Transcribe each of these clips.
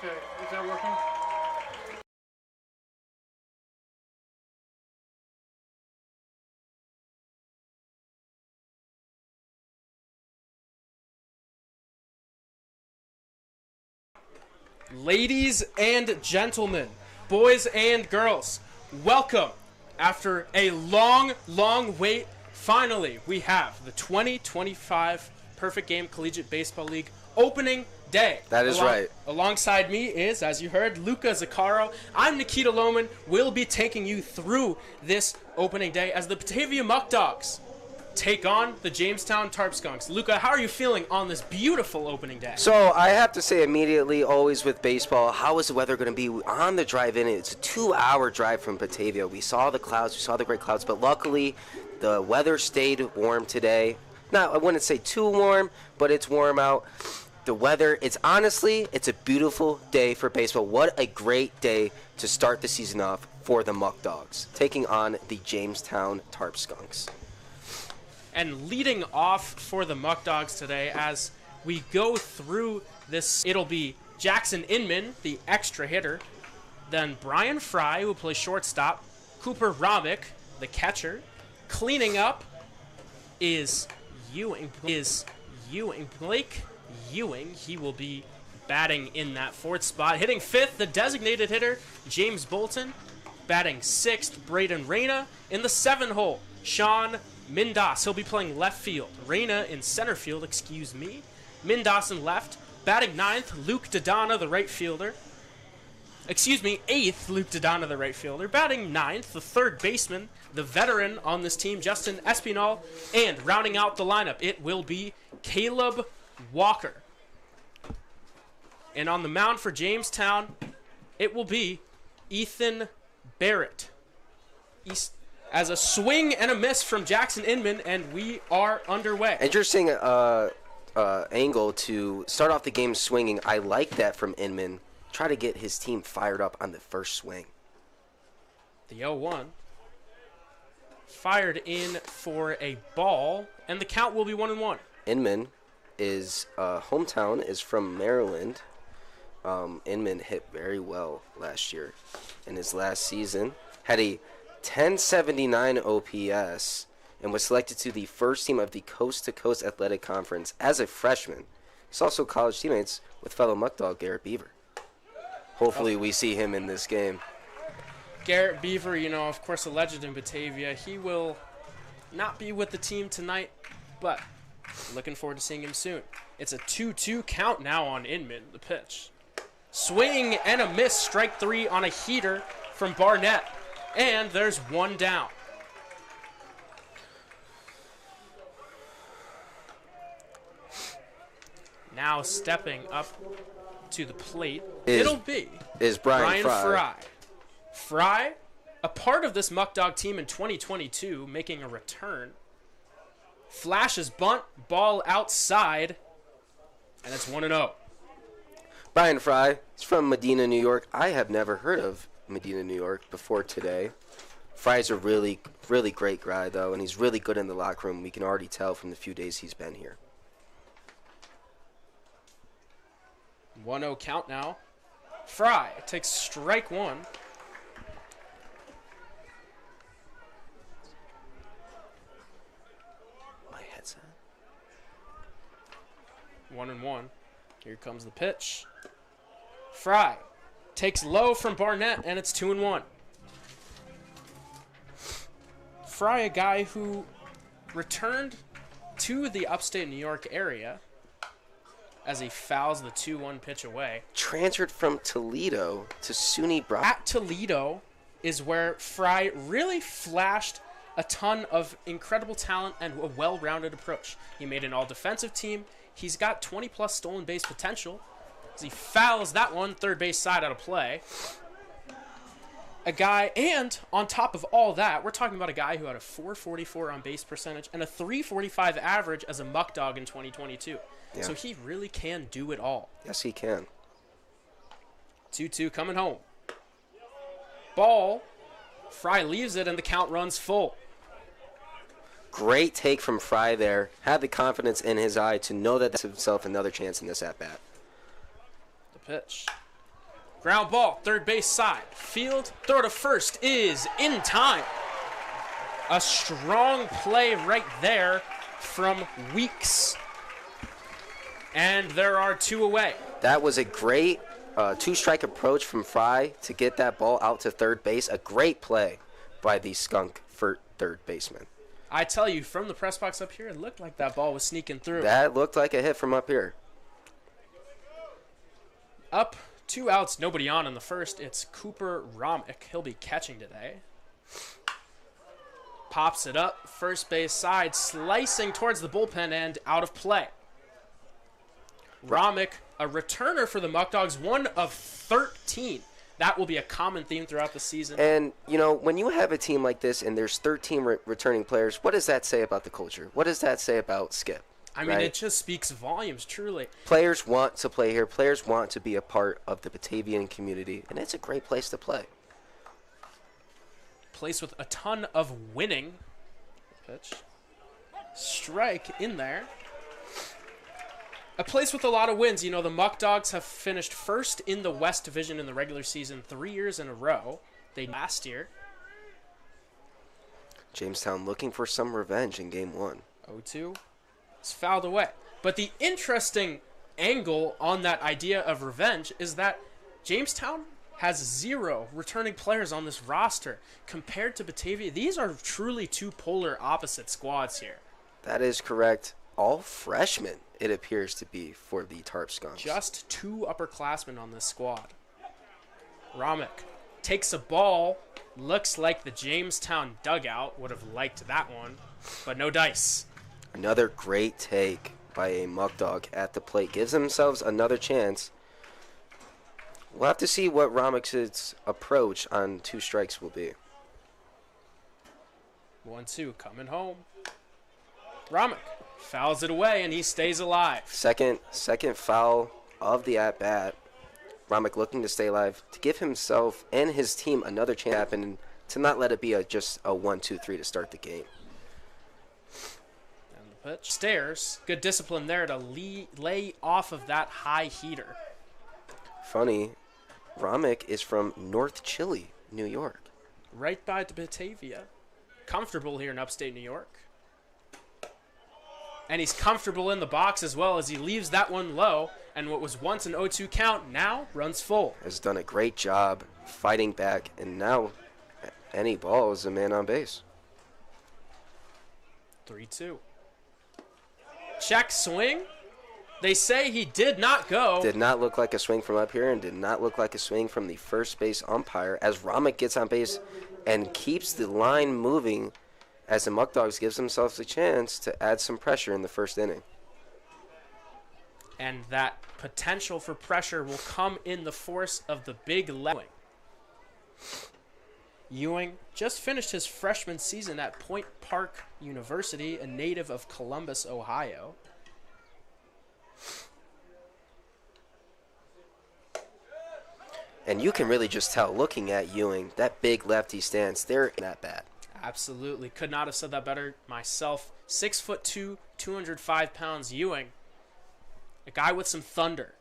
Okay, is that working? Ladies and gentlemen, boys and girls, welcome. After a long wait, finally we have the 2025 Perfect Game Collegiate Baseball League opening day. That is right. Alongside me is, as you heard, Luca Zaccaro. I'm Nikita Lohman. We'll be taking you through this opening day as the Batavia Muckdogs take on the Jamestown Tarpskunks. Luca, how are you feeling on this beautiful opening day? So I have to say immediately, always with baseball, how is the weather going to be on the drive in? It's a 2-hour drive from Batavia. We saw the clouds, we saw the great clouds, but luckily the weather stayed warm today. Not, I wouldn't say too warm, but it's warm out. The weather, it's a beautiful day for baseball. What a great day to start the season off for the Muckdogs, taking on the Jamestown Tarpskunks. And leading off for the Muckdogs today, as we go through this, it'll be Jackson Inman, the extra hitter, then Brian Fry, who will play shortstop, Cooper Romick, the catcher. Cleaning up is Blake Ewing. He will be batting in that fourth spot. Hitting fifth, the designated hitter, James Bolton. Batting sixth, Braden Reyna. In the 7 hole, Sean Mindas. He'll be playing left field. Reyna in center field, excuse me. Mindas in left. Batting 9th, Luke Dodonna, the right fielder. Excuse me, 8th, Luke Dodonna, the right fielder. Batting 9th, the third baseman, the veteran on this team, Justin Espinal. And rounding out the lineup, it will be Caleb Walker. And on the mound for Jamestown, it will be Ethan Barrett. As a swing and a miss from Jackson Inman, and we are underway. Interesting angle to start off the game swinging. I like that from Inman. Try to get his team fired up on the first swing. The 0-1. Fired in for a ball, and the count will be 1-1. Inman is hometown is from Maryland. Inman hit very well last year in his last season. Had a 1079 OPS and was selected to the first team of the Coast to Coast Athletic Conference as a freshman. He's also college teammates with fellow Muckdog Garrett Beaver. Hopefully we see him in this game. Garrett Beaver, you know, of course, a legend in Batavia. He will not be with the team tonight, but looking forward to seeing him soon. It's a 2-2 count now on Inman, the pitch. Swing and a miss, strike 3 on a heater from Barnett. And there's one down. Now stepping up to the plate, it'll be Brian Fry. Fry, a part of this Muckdog team in 2022, making a return. Flashes bunt, ball outside, and it's 1-0. Brian Fry is from Medina, New York. I have never heard of Medina, New York before today. Fry's a really great guy, though, and he's really good in the locker room. We can already tell from the few days he's been here. 1-0 count now. Fry takes strike 1. My headset. 1-1. Here comes the pitch. Fry takes low from Barnett, and it's 2-1. Fry, a guy who returned to the upstate New York area as he fouls the 2-1 pitch away. Transferred from Toledo to SUNY Brock. At Toledo is where Fry really flashed a ton of incredible talent and a well-rounded approach. He made an all-defensive team. He's got 20-plus stolen base potential. As he fouls that one, third base side out of play. A guy, and on top of all that, we're talking about a guy who had a .444 on base percentage and a .345 average as a Muckdog in 2022. Yeah. So he really can do it all. Yes, he can. 2-2 coming home. Ball. Fry leaves it, and the count runs full. Great take from Fry there. Had the confidence in his eye to know that that's himself another chance in this at-bat. The pitch. Ground ball, third base side. Field, throw to first is in time. A strong play right there from Weeks. And there are 2 away. That was a great two-strike approach from Fry to get that ball out to third base. A great play by the skunk for third baseman. I tell you, from the press box up here, it looked like that ball was sneaking through. That looked like a hit from up here. Up, 2 outs, nobody on in the first. It's Cooper Romick. He'll be catching today. Pops it up, first base side, slicing towards the bullpen and out of play. Romick, a returner for the Muckdogs, 1 of 13. That will be a common theme throughout the season. And, you know, when you have a team like this and there's 13 returning players, what does that say about the culture? What does that say about Skip? I mean, it just speaks volumes, truly. Players want to play here. Players want to be a part of the Batavian community, and it's a great place to play. Place with a ton of winning. Pitch. Strike in there. A place with a lot of wins. You know, the Muckdogs have finished first in the West Division in the regular season 3 years in a row. They last year. Jamestown looking for some revenge in Game 1. 0-2. It's fouled away. But the interesting angle on that idea of revenge is that Jamestown has 0 returning players on this roster. Compared to Batavia, these are truly 2 polar opposite squads here. That is correct. All freshmen, it appears to be, for the Tarp Skunks. Just 2 upperclassmen on this squad. Romick takes a ball. Looks like the Jamestown dugout would have liked that one, but no dice. Another great take by a Muckdog at the plate. Gives themselves another chance. We'll have to see what Romick's approach on 2 strikes will be. 1-2, coming home. Romick fouls it away, and he stays alive. Second foul of the at-bat. Romick looking to stay alive, to give himself and his team another chance to happen, and to not let it be just a 1-2-3 to start the game. And the pitch. Stairs. Good discipline there to lay off of that high heater. Funny, Romick is from North Chile, New York. Right by Batavia. Comfortable here in upstate New York. And he's comfortable in the box as well as he leaves that one low. And what was once an 0-2 count now runs full. Has done a great job fighting back. And now any ball is a man on base. 3-2. Check swing. They say he did not go. Did not look like a swing from up here and did not look like a swing from the first base umpire as Romick gets on base and keeps the line moving as the Muckdogs gives themselves a chance to add some pressure in the first inning. And that potential for pressure will come in the force of the big left. Ewing just finished his freshman season at Point Park University, a native of Columbus, Ohio. And you can really just tell, looking at Ewing, that big lefty stance, they're that bad. Absolutely. Could not have said that better myself. 6'2", 205 pounds, Ewing. A guy with some thunder.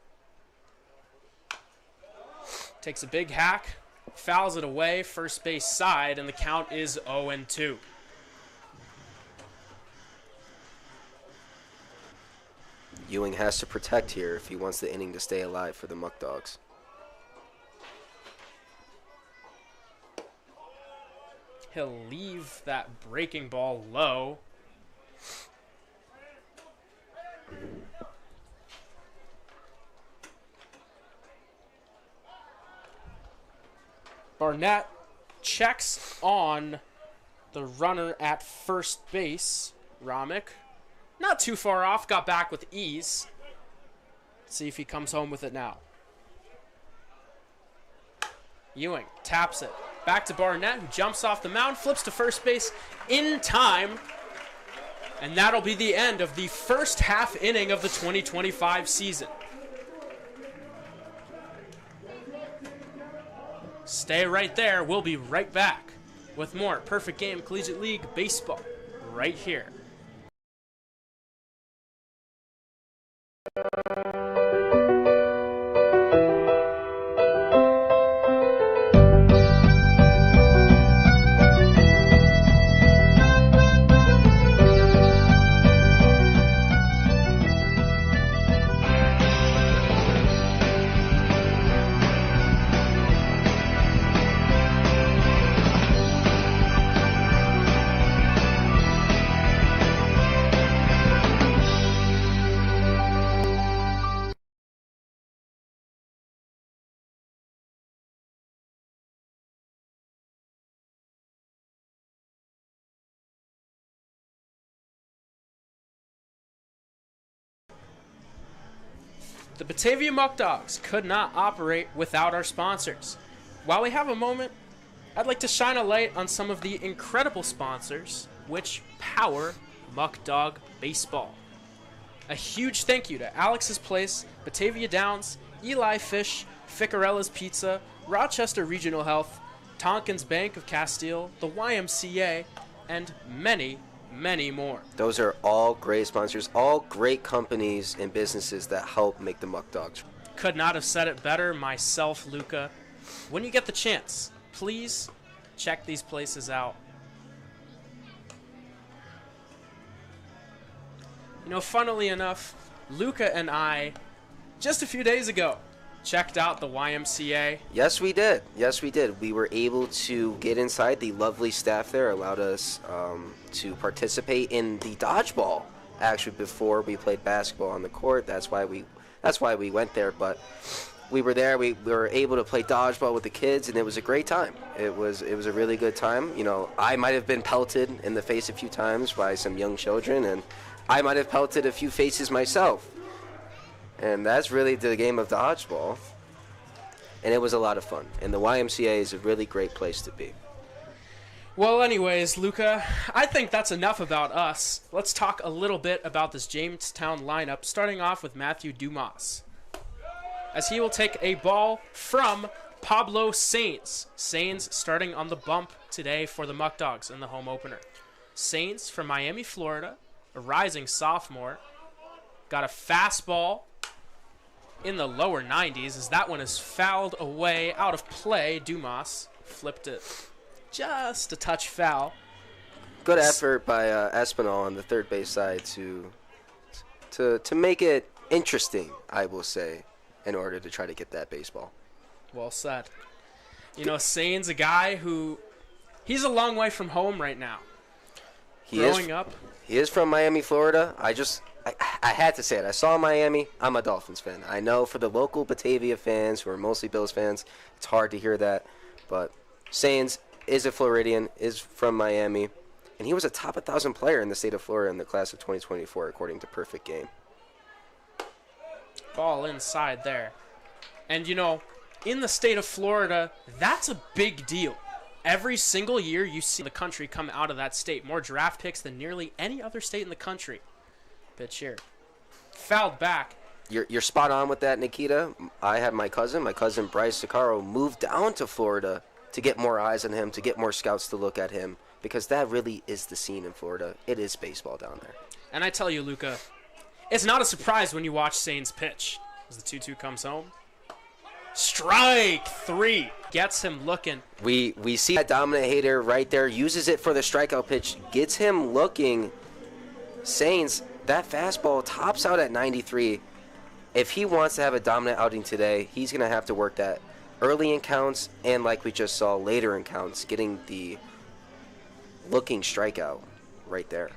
Takes a big hack, fouls it away, first base side, and the count is 0-2. Ewing has to protect here if he wants the inning to stay alive for the Muckdogs. He'll leave that breaking ball low. Barnett checks on the runner at first base. Romick, not too far off, got back with ease. See if he comes home with it now. Ewing taps it. Back to Barnett, who jumps off the mound, flips to first base in time. And that'll be the end of the first half inning of the 2025 season. Stay right there. We'll be right back with more Perfect Game Collegiate League Baseball right here. The Batavia Muckdogs could not operate without our sponsors. While we have a moment, I'd like to shine a light on some of the incredible sponsors which power Muckdog Baseball. A huge thank you to Alex's Place, Batavia Downs, Eli Fish, Ficarella's Pizza, Rochester Regional Health, Tompkins Bank of Castile, the YMCA, and many, many more. Those are all great sponsors, all great companies and businesses that help make the Muckdogs. Could not have said it better myself, Luca. When you get the chance, please check these places out. You know, funnily enough, Luca and I, just a few days ago, checked out the YMCA. Yes, we did. Yes, we did. We were able to get inside. The lovely staff there allowed us to participate in the dodgeball. Actually, before we played basketball on the court, that's why we went there. But we were there. We were able to play dodgeball with the kids, and it was a great time. It was a really good time. You know, I might have been pelted in the face a few times by some young children, and I might have pelted a few faces myself. And that's really the game of dodgeball. And it was a lot of fun. And the YMCA is a really great place to be. Well, anyways, Luca, I think that's enough about us. Let's talk a little bit about this Jamestown lineup, starting off with Matthew Dumas, as he will take a ball from Pablo Sainz. Sainz starting on the bump today for the Muckdogs in the home opener. Sainz from Miami, Florida, a rising sophomore, got a fastball in the lower 90s as that one is fouled away, out of play. Dumas flipped it just a touch foul. Good effort by Espinal on the third base side to make it interesting, I will say, in order to try to get that baseball. Well said. You know, Sainz, a guy who, he's a long way from home right now. Growing up. He is from Miami, Florida. I had to say it. I saw Miami. I'm a Dolphins fan. I know for the local Batavia fans, who are mostly Bills fans, it's hard to hear that. But Sainz is a Floridian, is from Miami, and he was a top 1,000 player in the state of Florida in the class of 2024, according to Perfect Game. Ball inside there. And, you know, in the state of Florida, that's a big deal. Every single year you see the country come out of that state. More draft picks than nearly any other state in the country. Pitch here. Fouled back. You're spot on with that, Nikita. I had my cousin Bryce Sicaro, moved down to Florida to get more eyes on him, to get more scouts to look at him, because that really is the scene in Florida. It is baseball down there. And I tell you, Luca, it's not a surprise when you watch Sainz pitch as the 2-2 comes home. Strike three. Gets him looking. We see that dominant hitter right there, uses it for the strikeout pitch, gets him looking. Sainz, that fastball tops out at 93. If he wants to have a dominant outing today, he's going to have to work that early in counts and, like we just saw, later in counts, getting the looking strikeout right there.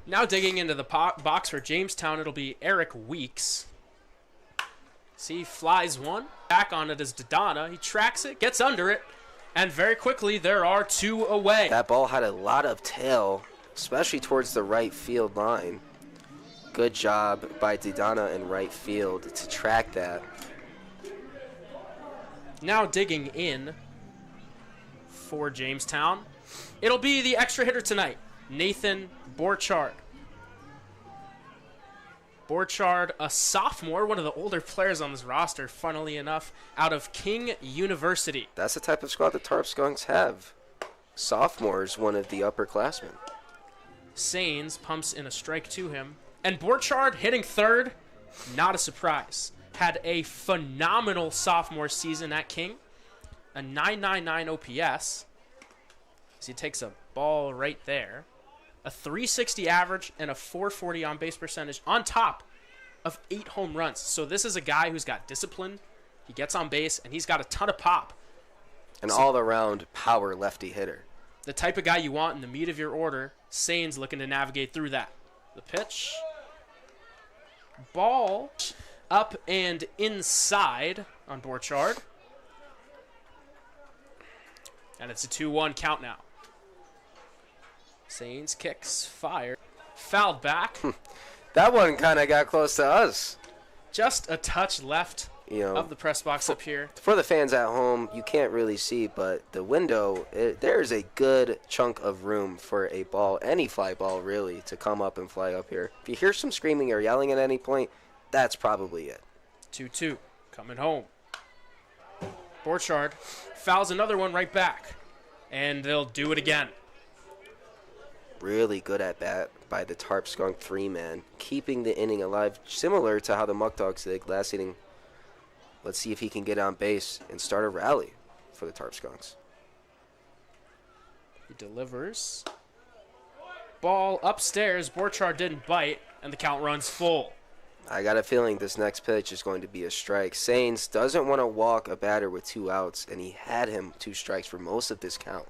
Now digging into the box for Jamestown, it'll be Eric Weeks. See, flies one. Back on it is Dodonna. He tracks it, gets under it, and very quickly there are two away. That ball had a lot of tail, especially towards the right field line. Good job by Dodonna in right field to track that. Now digging in for Jamestown, it'll be the extra hitter tonight, Nathan Borchard. Borchard, a sophomore, one of the older players on this roster, funnily enough, out of King University. That's the type of squad the Tarp Skunks have. Sophomores, one of the upperclassmen. Sainz pumps in a strike to him. And Borchard hitting third, not a surprise. Had a phenomenal sophomore season at King. A 999 OPS. As he takes a ball right there. A 360 average and a 440 on-base percentage on top of 8 home runs. So this is a guy who's got discipline. He gets on base, and he's got a ton of pop. An all-around power lefty hitter. The type of guy you want in the meat of your order. Sainz looking to navigate through that. The pitch. Ball up and inside on Borchard. And it's a 2-1 count now. Sainz kicks, fire, fouled back. That one kind of got close to us. Just a touch left of the press box up here. For the fans at home, you can't really see, but the window, there's a good chunk of room for a ball, any fly ball really, to come up and fly up here. If you hear some screaming or yelling at any point, that's probably it. 2-2, coming home. Borchardt fouls another one right back, and they'll do it again. Really good at bat by the Tarp Skunk 3-man, keeping the inning alive, similar to how the Muckdogs did last inning. Let's see if he can get on base and start a rally for the Tarp Skunks. He delivers. Ball upstairs. Borchardt didn't bite, and the count runs full. I got a feeling this next pitch is going to be a strike. Sainz doesn't want to walk a batter with 2 outs, and he had him 2 strikes for most of this count.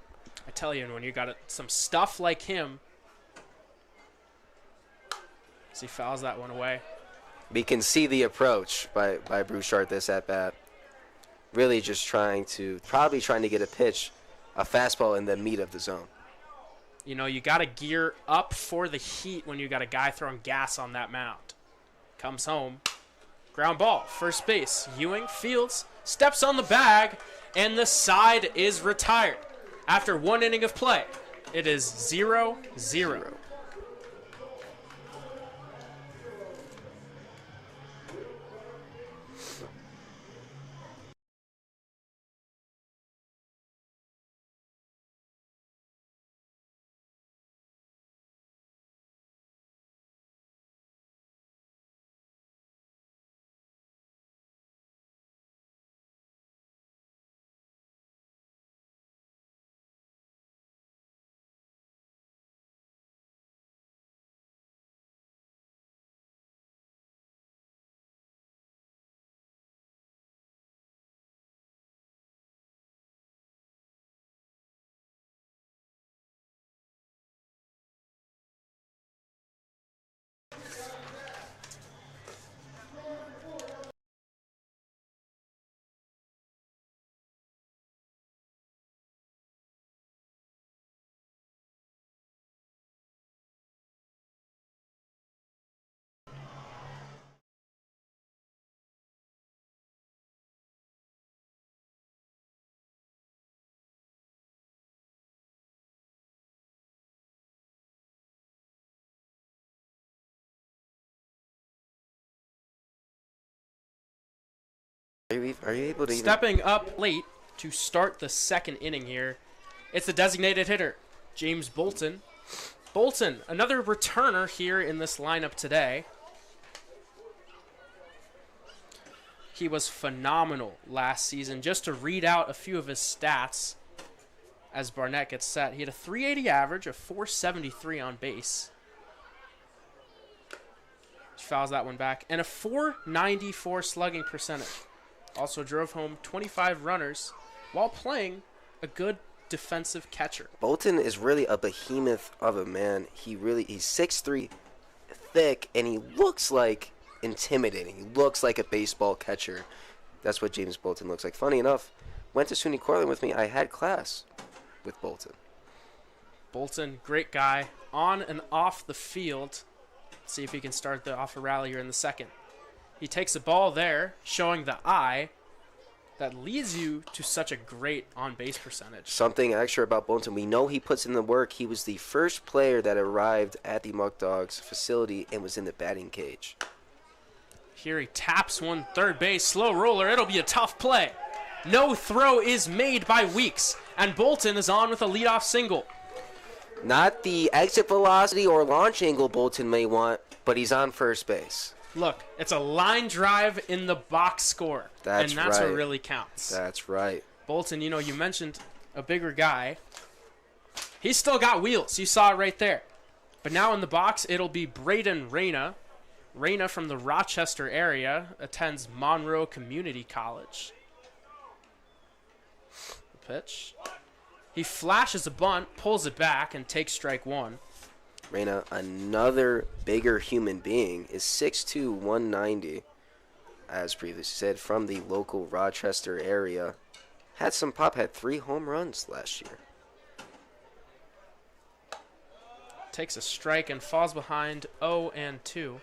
I tell you, when you got some stuff like him, as he fouls that one away. We can see the approach by Borchardt this at bat. Really just probably trying to get a pitch, a fastball in the meat of the zone. You got to gear up for the heat when you got a guy throwing gas on that mound. Comes home. Ground ball, first base. Ewing fields, steps on the bag, and the side is retired. After 1 inning of play, it is 0-0. Are you able to Stepping up late to start the second inning here, it's the designated hitter, James Bolton. Bolton, another returner here in this lineup today. He was phenomenal last season. Just to read out a few of his stats as Barnett gets set. He had a .380 average, a .473 on base. Fouls that one back. And a .494 slugging percentage. Also drove home 25 runners while playing a good defensive catcher. Bolton is really a behemoth of a man. He's 6'3", thick, and he looks like intimidating. He looks like a baseball catcher. That's what James Bolton looks like. Funny enough, went to SUNY Cortland with me. I had class with Bolton. Bolton, great guy, on and off the field. Let's see if he can start off a rally here in the second. He takes a ball there, showing the eye that leads you to such a great on-base percentage. Something extra about Bolton. We know he puts in the work. He was the first player that arrived at the Muckdogs facility and was in the batting cage. Here he taps one third base, slow roller. It'll be a tough play. No throw is made by Weeks, and Bolton is on with a leadoff single. Not the exit velocity or launch angle Bolton may want, but he's on first base. Look, it's a line drive in the box score, and that's what really counts. That's right. Bolton, you mentioned a bigger guy. He's still got wheels. You saw it right there. But now in the box, it'll be Braden Reyna. Reyna from the Rochester area, attends Monroe Community College. The pitch. He flashes a bunt, pulls it back, and takes strike one. Reyna, another bigger human being, is 6'2", 190, as previously said, from the local Rochester area. Had 3 home runs last year. Takes a strike and falls behind 0-2.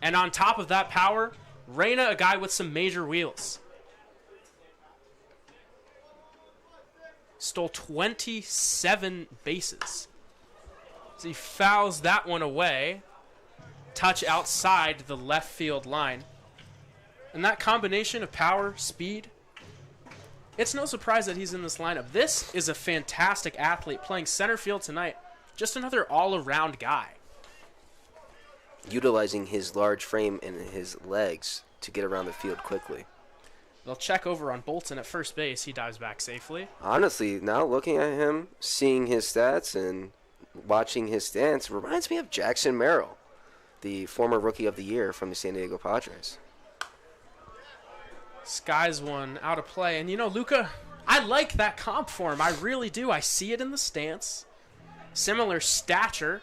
And on top of that power, Reyna, a guy with some major wheels. Stole 27 bases. So he fouls that one away. Touch outside the left field line. And that combination of power, speed, it's no surprise that he's in this lineup. This is a fantastic athlete playing center field tonight. Just another all-around guy. Utilizing his large frame and his legs to get around the field quickly. They'll check over on Bolton at first base. He dives back safely. Honestly, now looking at him, seeing his stats and watching his stance, reminds me of Jackson Merrill, the former Rookie of the Year from the San Diego Padres. Skies one out of play. And, you know, Luca, I like that comp for him. I really do. I see it in the stance. Similar stature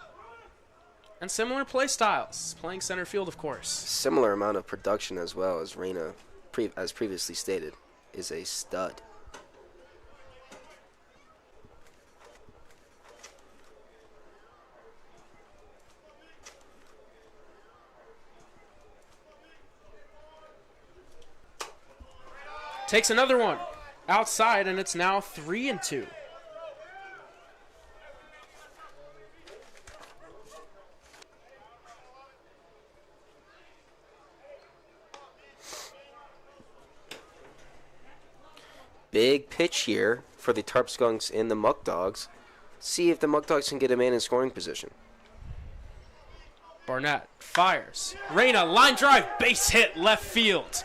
and similar play styles. Playing center field, of course. Similar amount of production as well, as Reyna, as previously stated, is a stud. Takes another one outside, and it's now 3-2. Big pitch here for the Tarp Skunks and the Muckdogs. See if the Muckdogs can get a man in scoring position. Barnett fires. Reyna, line drive, base hit, left field.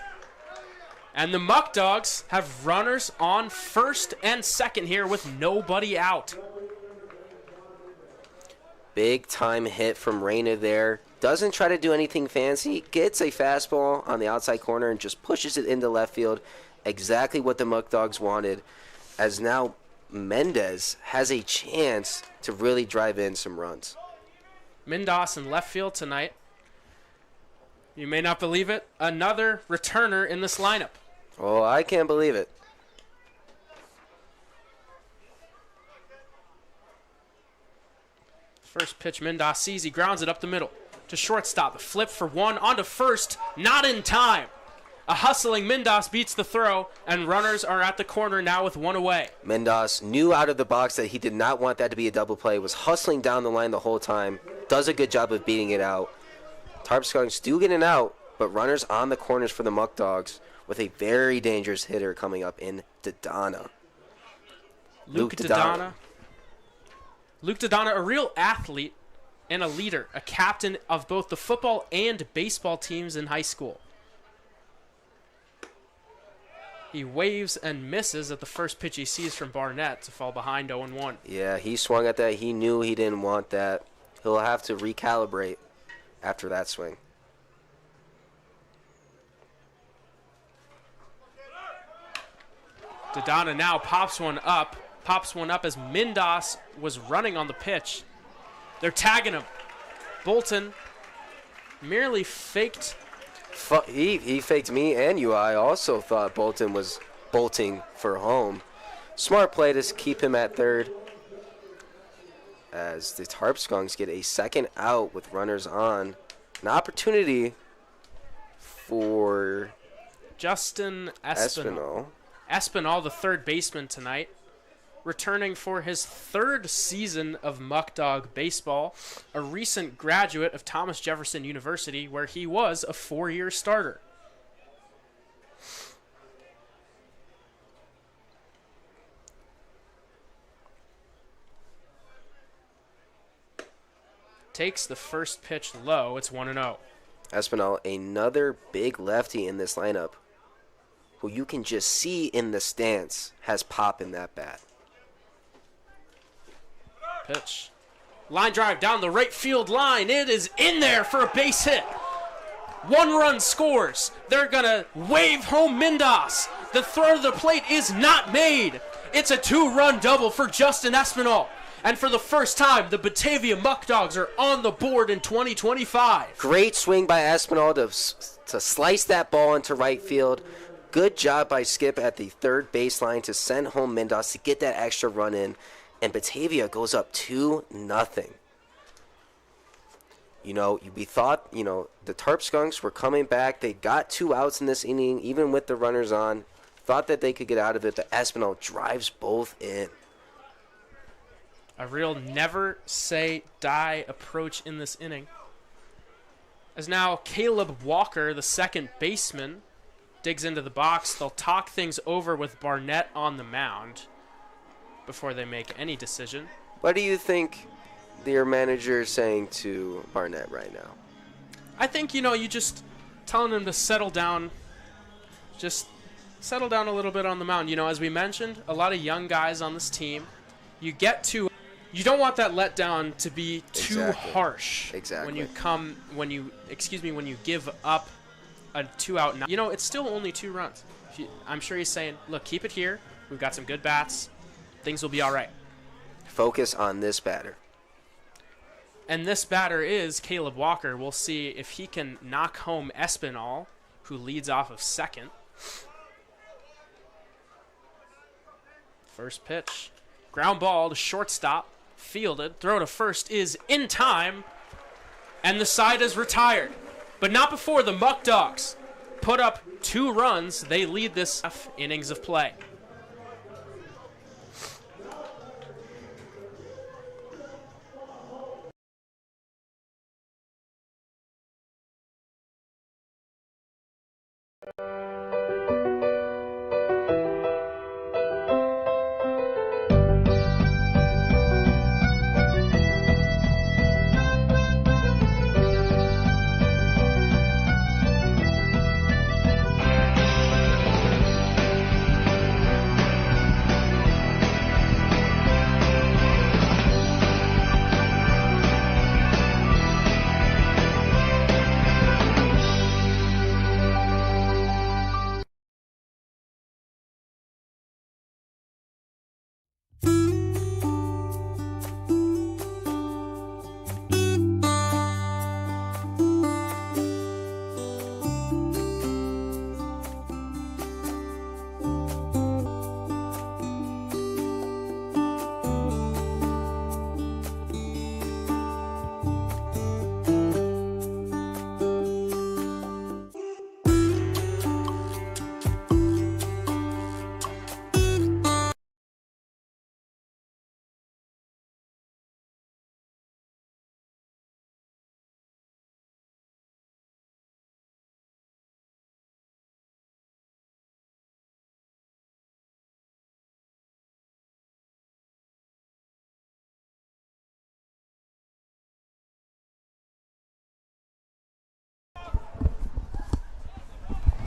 And the Muckdogs have runners on first and second here with nobody out. Big time hit from Reyna there. Doesn't try to do anything fancy. Gets a fastball on the outside corner and just pushes it into left field. Exactly what the Muckdogs wanted. As now Mendez has a chance to really drive in some runs. Mindas in left field tonight. You may not believe it. Another returner in this lineup. Oh, I can't believe it. First pitch, Mindas sees. He grounds it up the middle to shortstop. A flip for one onto first. Not in time. A hustling Mindas beats the throw, and runners are at the corner now with one away. Mindas knew out of the box that he did not want that to be a double play. Was hustling down the line the whole time. Does a good job of beating it out. Tarp Skunks do get an out, but runners on the corners for the Muckdogs with a very dangerous hitter coming up in Dodonna. Luke Dodonna. Luke Dodonna, a real athlete and a leader, a captain of both the football and baseball teams in high school. He waves and misses at the first pitch he sees from Barnett to fall behind 0-1. Yeah, he swung at that. He knew he didn't want that. He'll have to recalibrate after that swing. Dodonna now pops one up as Mindas was running on the pitch. They're tagging him. Bolton merely faked. He faked me and you. I also thought Bolton was bolting for home. Smart play to keep him at third. As the Tarp Skunks get a second out with runners on. An opportunity for Justin Espinal. Espinal, the third baseman tonight, returning for his third season of Muckdog baseball, a recent graduate of Thomas Jefferson University, where he was a 4-year starter. Takes the first pitch low. It's 1-0. Espinal, another big lefty in this lineup, who you can just see in the stance has pop in that bat. Pitch. Line drive down the right field line. It is in there for a base hit. 1 run scores. They're going to wave home Mindas. The throw to the plate is not made. It's a 2-run double for Justin Espinal. And for the first time, the Batavia Muckdogs are on the board in 2025. Great swing by Espinal to slice that ball into right field. Good job by Skip at the third baseline to send home Mindas to get that extra run in. And Batavia goes up 2-0. We thought, the Tarp Skunks were coming back. They got 2 outs in this inning, even with the runners on. Thought that they could get out of it, but Espinal drives both in. A real never say die approach in this inning. As now Caleb Walker, the second baseman, digs into the box. They'll talk things over with Barnett on the mound before they make any decision. What do you think your manager is saying to Barnett right now? I think, you just telling him to settle down. Just settle down a little bit on the mound. As we mentioned, a lot of young guys on this team. You don't want that letdown to be too harsh. Exactly. When you give up a 2-out. It's still only 2 runs. I'm sure he's saying, look, keep it here. We've got some good bats. Things will be all right. Focus on this batter. And this batter is Caleb Walker. We'll see if he can knock home Espinal, who leads off of second. First pitch. Ground ball to shortstop. Fielded. Throw to first is in time. And the side is retired. But not before the Muckdogs put up 2 runs. They lead this innings of play.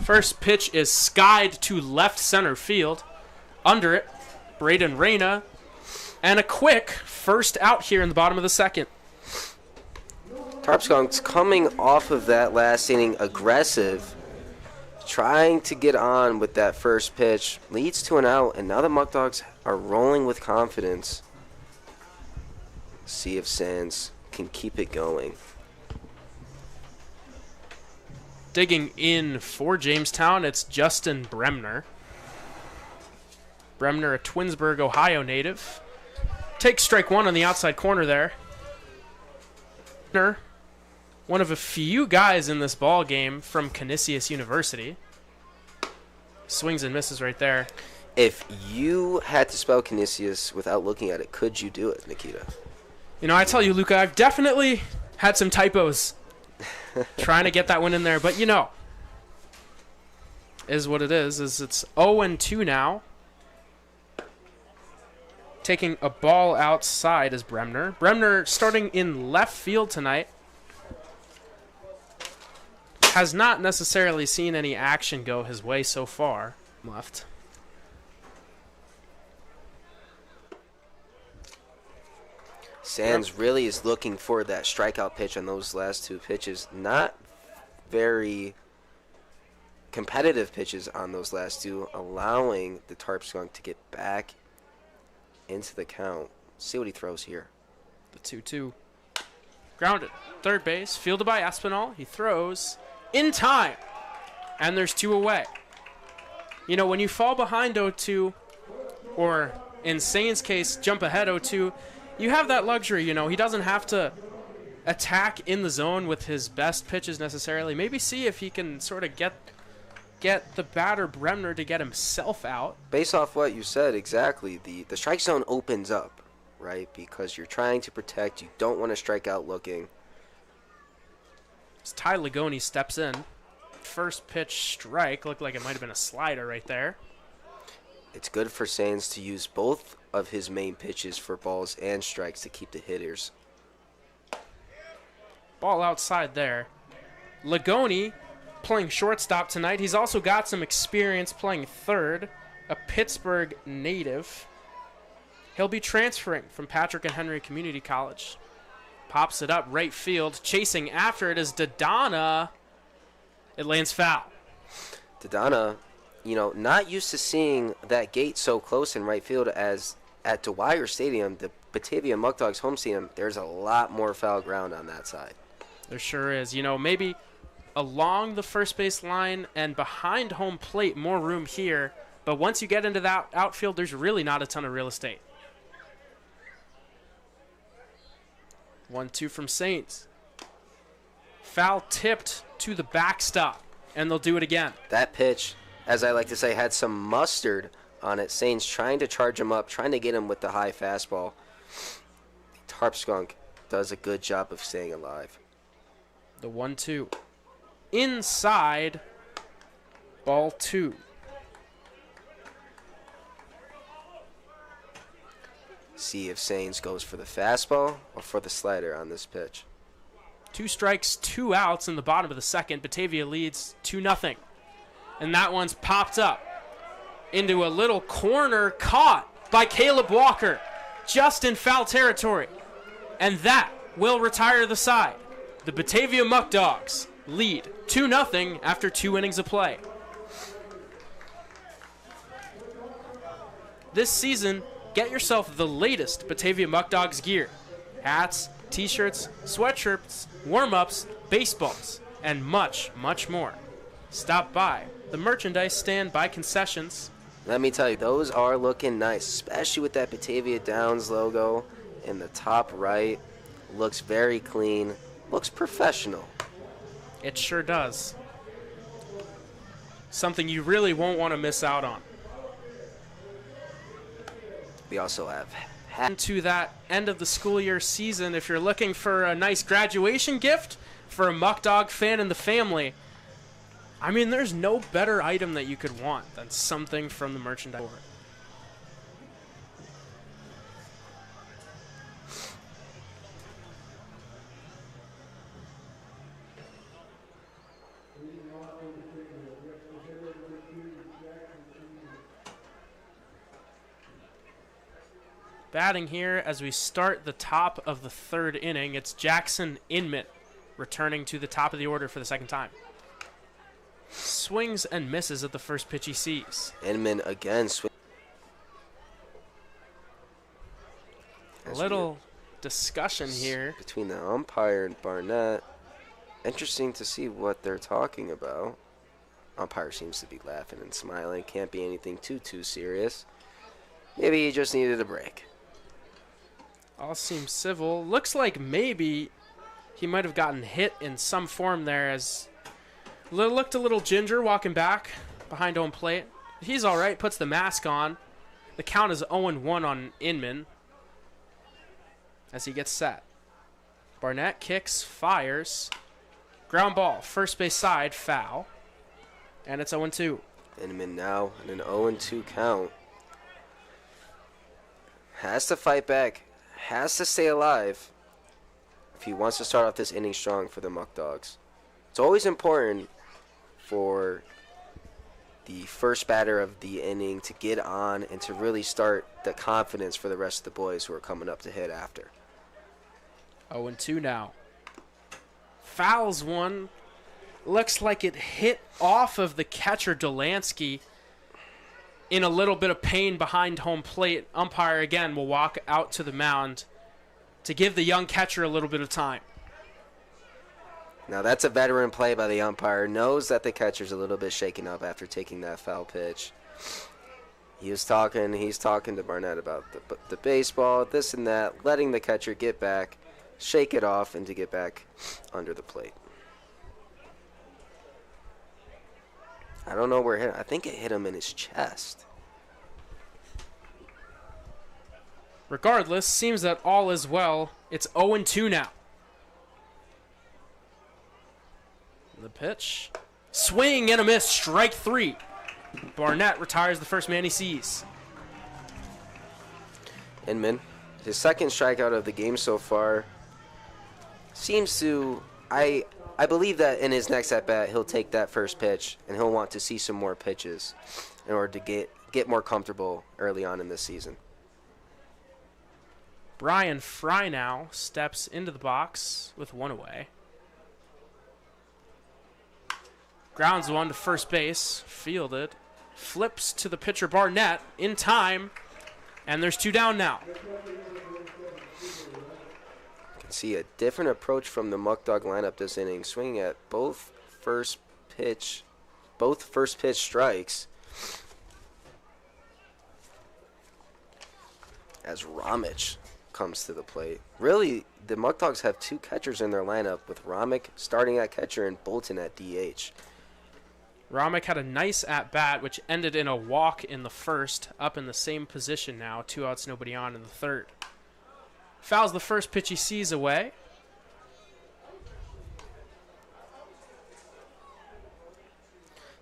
First pitch is skied to left center field. Under it, Braden Reyna. And a quick first out here in the bottom of the second. Tarp Skunks coming off of that last inning aggressive, trying to get on with that first pitch. Leads to an out, and now the Muckdogs are rolling with confidence. See if Sands can keep it going. Digging in for Jamestown, it's Justin Bremner. Bremner, a Twinsburg, Ohio native. Takes strike 1 on the outside corner there. Bremner, one of a few guys in this ball game from Canisius University. Swings and misses right there. If you had to spell Canisius without looking at it, could you do it, Nikita? I tell you, Luca, I've definitely had some typos trying to get that one in there, but is what it is it's 0-2 now. Taking a ball outside is Bremner. Bremner starting in left field tonight. Has not necessarily seen any action go his way so far. Left. Sands really is looking for that strikeout pitch on those last 2 pitches. Not very competitive pitches on those last 2, allowing the Tarp Skunk to get back into the count. See what he throws here. The 2-2. Grounded. Third base. Fielded by Espinal. He throws in time. And there's 2 away. When you fall behind 0-2, or in Sane's case, jump ahead 0-2, you have that luxury, he doesn't have to attack in the zone with his best pitches necessarily. Maybe see if he can sort of get the batter Bremner to get himself out. Based off what you said, exactly, the strike zone opens up, right? Because you're trying to protect. You don't want to strike out looking. As Ty Ligoni steps in. First pitch strike. Looked like it might have been a slider right there. It's good for Sainz to use both of his main pitches for balls and strikes to keep the hitters. Ball outside there. Ligoni playing shortstop tonight. He's also got some experience playing third, a Pittsburgh native. He'll be transferring from Patrick and Henry Community College. Pops it up right field. Chasing after it is Dodonna. It lands foul. Dodonna, not used to seeing that gate so close in right field as at Dwyer Stadium, the Batavia Muckdogs home stadium. There's a lot more foul ground on that side. There sure is. Maybe along the first base line and behind home plate, more room here. But once you get into that outfield, there's really not a ton of real estate. 1-2 from Saints. Foul tipped to the backstop, and they'll do it again. That pitch, as I like to say, had some mustard on it. Saints trying to charge him up, trying to get him with the high fastball. Tarp Skunk does a good job of staying alive. The 1-2. Inside, ball 2. See if Sainz goes for the fastball or for the slider on this pitch. 2 strikes, 2 outs in the bottom of the second. Batavia leads 2-0. And that one's popped up into a little corner caught by Caleb Walker just in foul territory. And that will retire the side. The Batavia Muckdogs lead 2-0 after 2 innings of play. This season, get yourself the latest Batavia Muckdogs gear. Hats, t-shirts, sweatshirts, warm-ups, baseballs, and much, much more. Stop by the merchandise stand by concessions. Let me tell you, those are looking nice, especially with that Batavia Downs logo in the top right. Looks very clean. Looks professional. It sure does. Something you really won't want to miss out on. We also have to that end of the school year season. If you're looking for a nice graduation gift for a Muckdog fan in the family, I mean, there's no better item that you could want than something from the merchandise board. Batting here as we start the top of the 3rd inning, it's Jackson Inman returning to the top of the order for the 2nd time. Swings and misses at the first pitch he sees. Inman again. A little discussion here between the umpire and Barnett. Interesting to see what they're talking about. Umpire seems to be laughing and smiling. Can't be anything too serious. Maybe he just needed a break. All seems civil. Looks like maybe he might have gotten hit in some form there, as looked a little ginger walking back behind home plate. He's all right, puts the mask on. The count is 0-1 on Inman as he gets set. Barnett kicks, fires. Ground ball, first base side, foul. And it's 0-2. Inman now in an 0-2 count. Has to fight back. Has to stay alive if he wants to start off this inning strong for the Muckdogs. It's always important for the first batter of the inning to get on and to really start the confidence for the rest of the boys who are coming up to hit after. 0-2 now. Fouls one. Looks like it hit off of the catcher Delansky in a little bit of pain behind home plate. Umpire again will walk out to the mound to give the young catcher a little bit of time. Now that's a veteran play by the umpire. Knows that the catcher's a little bit shaken up after taking that foul pitch. He's talking to Barnett about the baseball, this and that, letting the catcher get back, shake it off and to get back under the plate. I don't know where it hit. I think it hit him in his chest. Regardless, seems that all is well. It's 0-2 now. The pitch. Swing and a miss. Strike 3. Barnett retires the first man he sees. Inman, his second strikeout of the game so far, seems to... I believe that in his next at-bat, he'll take that first pitch, and he'll want to see some more pitches in order to get more comfortable early on in this season. Brian Fry now steps into the box with one away. Grounds one to first base, fielded, flips to the pitcher Barnett in time, and there's 2 down now. You can see a different approach from the Muckdog lineup this inning, swinging at both first pitch strikes. As Ramich comes to the plate. Really, the Muckdogs have 2 catchers in their lineup, with Ramich starting at catcher and Bolton at DH. Ramich had a nice at-bat, which ended in a walk in the first, up in the same position now, 2 outs, nobody on in the third. Fouls the first pitch he sees away.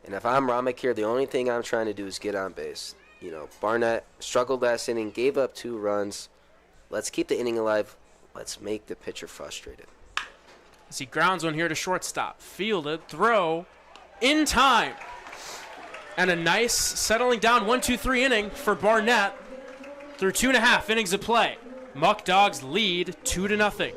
And if I'm Ramich here, the only thing I'm trying to do is get on base. You know, Barnett struggled last inning, gave up 2 runs. Let's keep the inning alive. Let's make the pitcher frustrated. As he grounds one here to shortstop. Fielded, throw, in time. And a nice settling down 1-2-3 inning for Barnett through 2.5 innings of play. Muckdogs lead 2-0.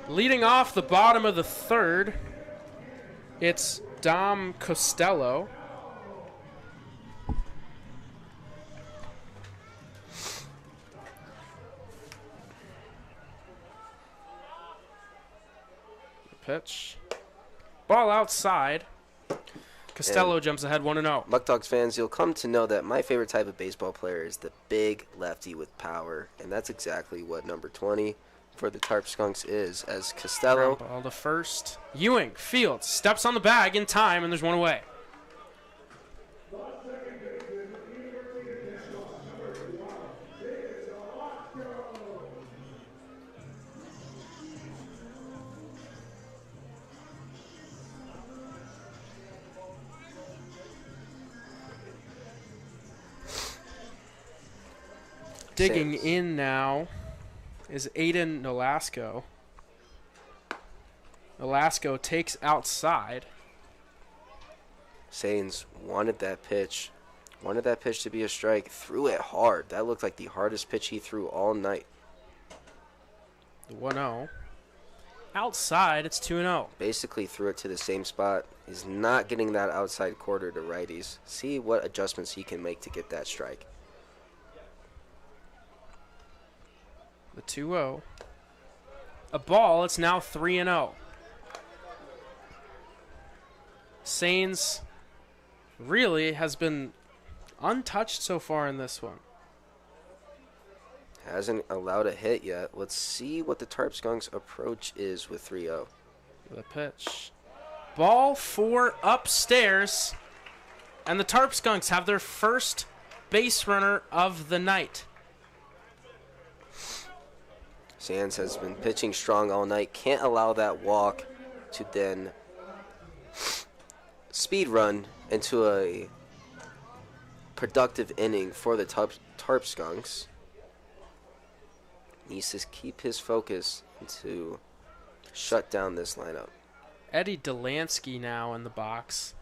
Leading off the bottom of the third, it's Dom Costello. Pitch. Ball outside. Costello jumps ahead 1-0. Muckdogs fans, you'll come to know that my favorite type of baseball player is the big lefty with power, and that's exactly what number 20 for the Tarp Skunks is, as Costello. Ball to first. Ewing fields, steps on the bag in time, and there's 1 away. Digging in now is Aiden Nolasco. Nolasco takes outside. Sains wanted that pitch. Wanted that pitch to be a strike. Threw it hard. That looked like the hardest pitch he threw all night. 1-0. Outside, it's 2-0. Basically threw it to the same spot. He's not getting that outside quarter to righties. See what adjustments he can make to get that strike. The 2-0. A ball, it's now 3-0. Sains really has been untouched so far in this one. Hasn't allowed a hit yet. Let's see what the Tarpskunks' approach is with 3-0. The pitch. Ball 4 upstairs. And the Tarpskunks have their first base runner of the night. Sands has been pitching strong all night. Can't allow that walk to then speed run into a productive inning for the Tarpskunks. Needs to keep his focus to shut down this lineup. Eddie Delansky now in the box.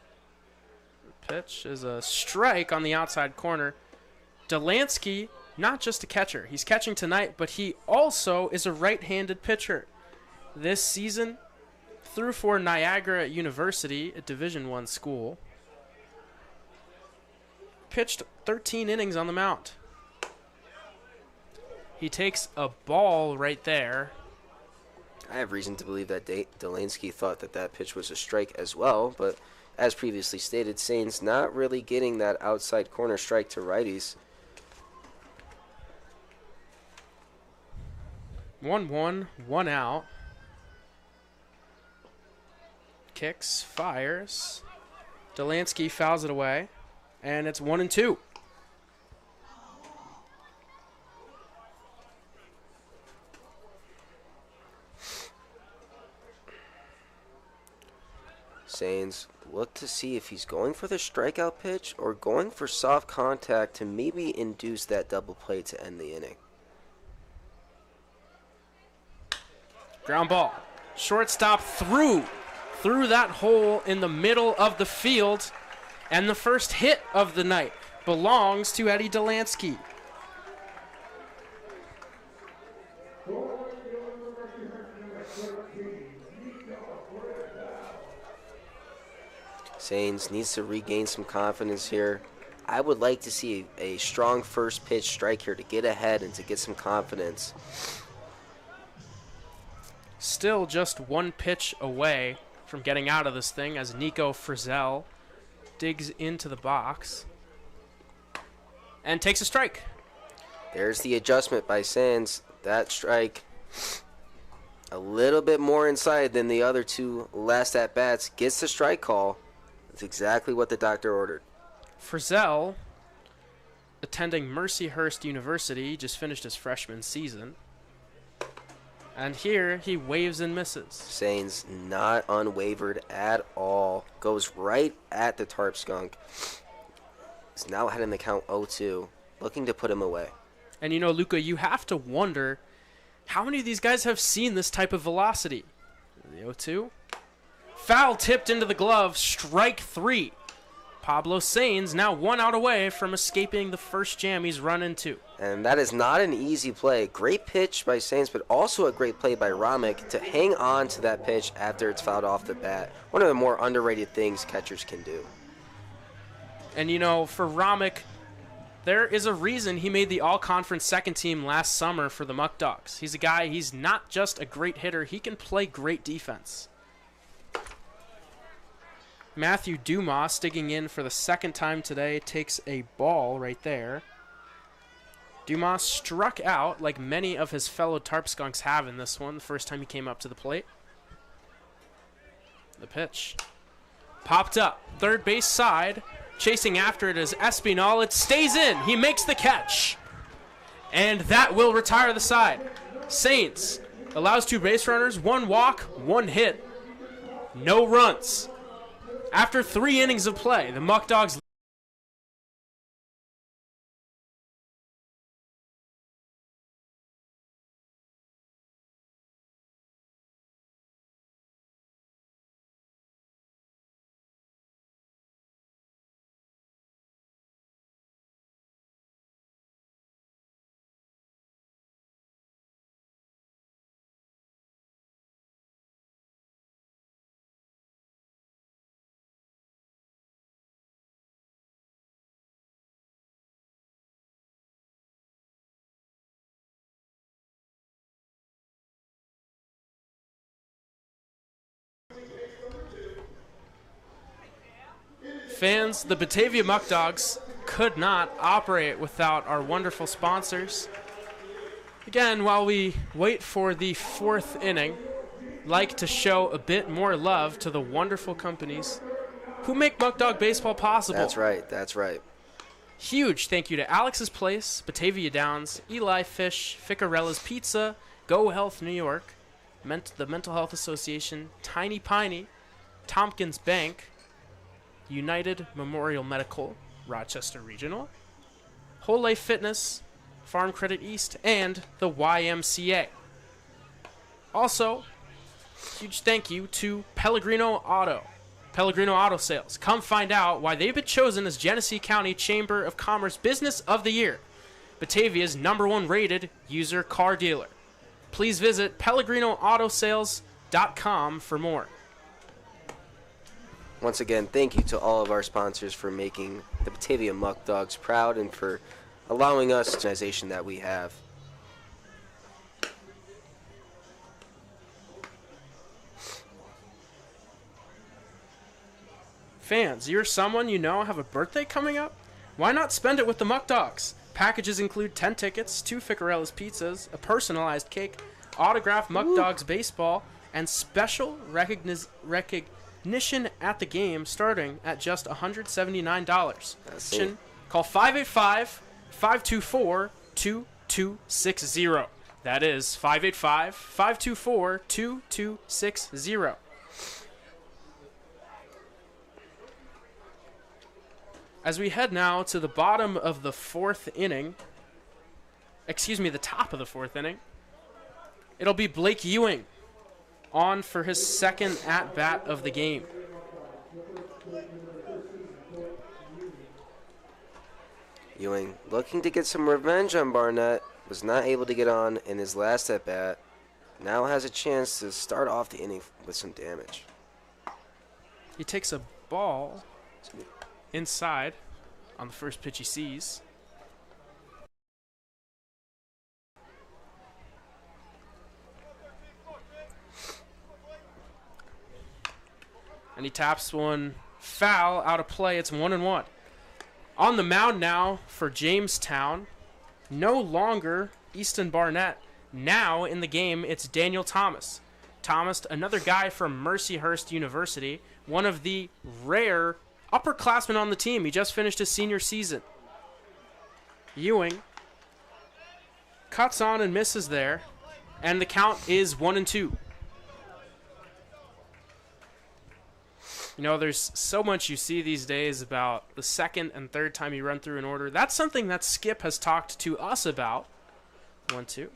The pitch is a strike on the outside corner. Delansky, not just a catcher. He's catching tonight, but he also is a right-handed pitcher. This season, threw for Niagara University, a Division I school. Pitched 13 innings on the mound. He takes a ball right there. I have reason to believe that Delansky thought that pitch was a strike as well, but as previously stated, Saints not really getting that outside corner strike to righties. 1-1, 1 out. Kicks, fires. Delansky fouls it away, and it's 1-2. Saints look to see if he's going for the strikeout pitch or going for soft contact to maybe induce that double play to end the inning. Ground ball. Shortstop through that hole in the middle of the field. And the first hit of the night belongs to Eddie Delansky. Saints needs to regain some confidence here. I would like to see a strong first pitch strike here to get ahead and to get some confidence. Still just one pitch away from getting out of this thing as Nico Frizzell digs into the box and takes a strike. There's the adjustment by Sands. That strike a little bit more inside than the other two last at-bats. Gets the strike call. That's exactly what the doctor ordered. Frizzell, attending Mercyhurst University, just finished his freshman season. And here he waves and misses. Saints not unwavered at all. Goes right at the Tarpskunk. He's now ahead in the count 0-2. Looking to put him away. And you know, Luca, you have to wonder how many of these guys have seen this type of velocity. The 0-2. Foul tipped into the glove. Strike 3. Pablo Sainz now 1 out away from escaping the first jam he's run into. And that is not an easy play. Great pitch by Sainz, but also a great play by Ramick to hang on to that pitch after it's fouled off the bat. One of the more underrated things catchers can do. And you know, for Ramick, there is a reason he made the all-conference second team last summer for the Muckdogs. He's a guy, he's not just a great hitter, he can play great defense. Matthew Dumas, digging in for the second time today, takes a ball right there. Dumas struck out like many of his fellow Tarpskunks have in this one, the first time he came up to the plate. The pitch. Popped up, third base side. Chasing after it is Espinal. It stays in. He makes the catch. And that will retire the side. Saints allows 2 base runners, 1 walk, 1 hit. No runs. After 3 innings of play, the Muckdogs Fans, the Batavia Muckdogs could not operate without our wonderful sponsors. Again, while we wait for the 4th inning, like to show a bit more love to the wonderful companies who make Muckdog baseball possible. That's right. That's right. Huge thank you to Alex's Place, Batavia Downs, Eli Fish, Ficarella's Pizza, Go Health New York, the Mental Health Association, Tiny Piney, Tompkins Bank, United Memorial Medical, Rochester Regional, Whole Life Fitness, Farm Credit East, and the YMCA. Also, huge thank you to Pellegrino Auto Sales. Come find out why they've been chosen as Genesee County Chamber of Commerce Business of the Year, Batavia's #1 rated user car dealer. Please visit PellegrinoAutoSales.com for more. Once again, thank you to all of our sponsors for making the Batavia Muckdogs proud and for allowing us the organization that we have. Fans, you're someone you know have a birthday coming up? Why not spend it with the Muckdogs? Packages include 10 tickets, 2 Ficarella's pizzas, a personalized cake, autographed Muckdogs baseball, and special recognition at the game starting at just $179. That's it. Call 585-524-2260. That is 585-524-2260. As we head now to the bottom of the 4th inning, the top of the 4th inning, it'll be Blake Ewing on for his 2nd at-bat of the game. Ewing looking to get some revenge on Barnett, was not able to get on in his last at-bat. Now has a chance to start off the inning with some damage. He takes a ball inside on the first pitch he sees. And he taps one foul out of play. It's 1-1. On the mound now for Jamestown, no longer Easton Barnett. Now in the game, it's Daniel Thomas. Thomas, another guy from Mercyhurst University, one of the rare upperclassmen on the team. He just finished his senior season. Ewing cuts on and misses there, and the count is 1-2. You know, there's so much you see these days about the second and third time you run through an order. That's something that Skip has talked to us about. 1-2.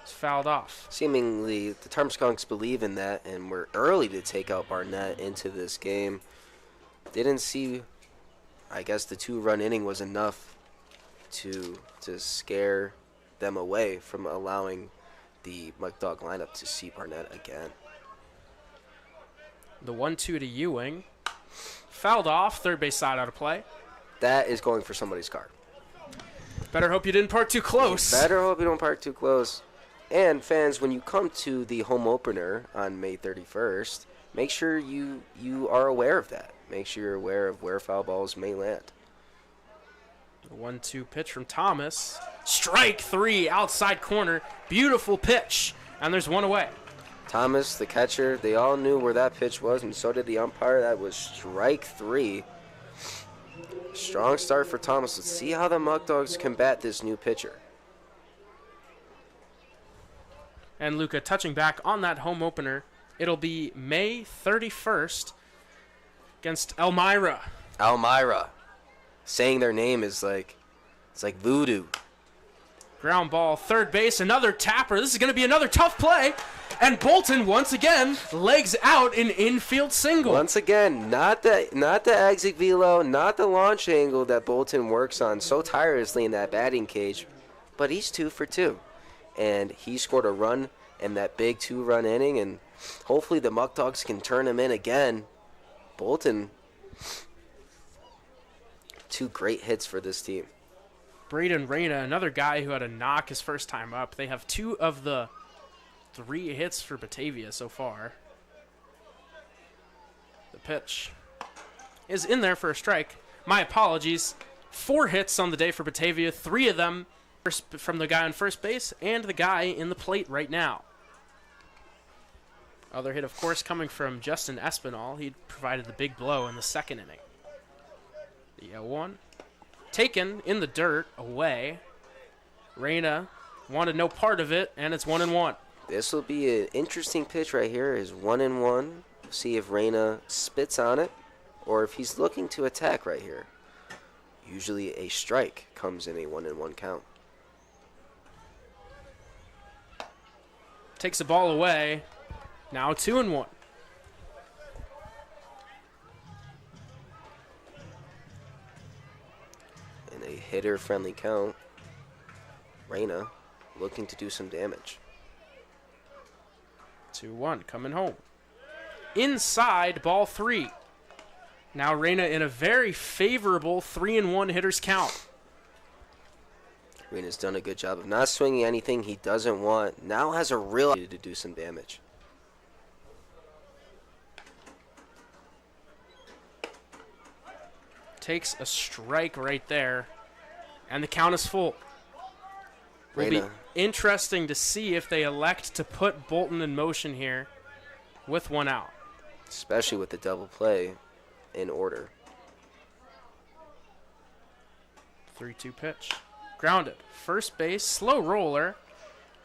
It's fouled off. Seemingly, the Tarmskunks believe in that and were early to take out Barnett into this game. Didn't see, I guess the 2-run inning was enough to scare them away from allowing the Muckdog lineup to see Barnett again. The 1-2 to Ewing. Fouled off, third base side out of play. That is going for somebody's car. Better hope you didn't park too close. Better hope you don't park too close. And fans, when you come to the home opener on May 31st, make sure you are aware of that. Make sure you're aware of where foul balls may land. The 1-2 pitch from Thomas. Strike 3, outside corner. Beautiful pitch. And there's one away. Thomas, the catcher, they all knew where that pitch was, and so did the umpire. That was strike 3. Strong start for Thomas. Let's see how the Muckdogs combat this new pitcher. And Luca touching back on that home opener. It'll be May 31st against Elmira. Elmira. Saying their name is like, it's like voodoo. Ground ball, third base, another tapper. This is going to be another tough play. And Bolton, once again, legs out an infield single. Once again, not the exit velo, not the launch angle that Bolton works on so tirelessly in that batting cage, but he's 2 for 2. And he scored a run in that big 2-run inning, and hopefully the Muckdogs can turn him in again. Bolton, 2 great hits for this team. Braden Reyna, another guy who had a knock his first time up. They have 2 of the 3 hits for Batavia so far. The pitch. is in there for a strike. My apologies. 4 hits on the day for Batavia, 3 of them from the guy on first base and the guy in the plate right now. Other hit, of course, coming from Justin Espinal. He provided the big blow in the second inning. The 0-1. Taken in the dirt, away. Reyna wanted no part of it, and it's 1-1. This will be an interesting pitch right here. Is 1-1. See if Reyna spits on it or if he's looking to attack right here. Usually a strike comes in a 1-1 count. Takes the ball away. Now 2-1. In a hitter-friendly count, Reyna looking to do some damage. 2-1, coming home. Inside, ball 3. Now Reyna in a very favorable 3-1 hitters count. Reyna's done a good job of not swinging anything he doesn't want. Now has a real opportunity to do some damage. Takes a strike right there, and the count is full. Will be interesting to see if they elect to put Bolton in motion here with 1 out. Especially with the double play in order. 3-2 pitch. Grounded. First base, slow roller.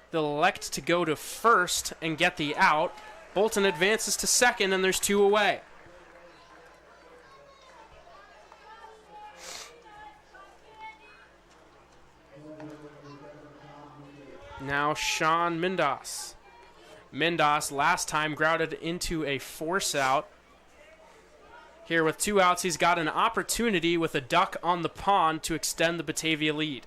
They'll elect to go to first and get the out. Bolton advances to second, and there's 2 away. Now Sean Mindas. Mindas last time grounded into a force out. Here with 2 outs, he's got an opportunity with a duck on the pond to extend the Batavia lead.